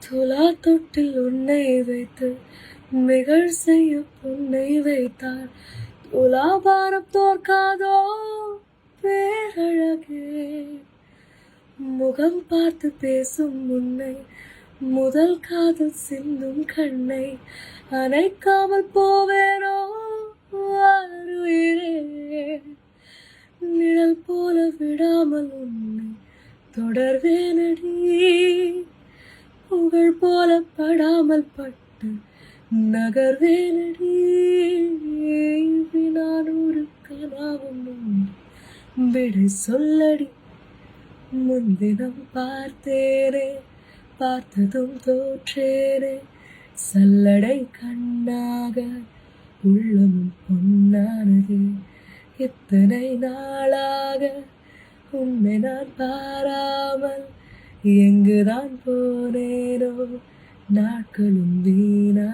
துலா தொட்டில் உன்னை வைத்து மிகழ் செய்ய பொன்னை வைத்தார். துலாபாரம் தோற்காதோ பேரழகே, முகம் பார்த்து பேசும் முன்னை முதல் காதல் சிந்தும் கண்ணை அணைக்காமல் போவேனோ ஆருயிரே. நிழல் போல விடாமல் உன்னை தொடர்வேனடி, புகழ் போல படாமல் பட்டு நகர்வேனடி. நான் ஒரு கனாவும் விடை சொல்லடி. முன்தினம் பார்த்தேனே, பார்த்ததும் தோற்றேனே, சல்லடை கண்ணாக உள்ளமும் பொன்னானதே. இத்தனை நாளாக உன்னை நான் பாராமல் எங்குதான் போனேனோ, நாட்களும் வீணா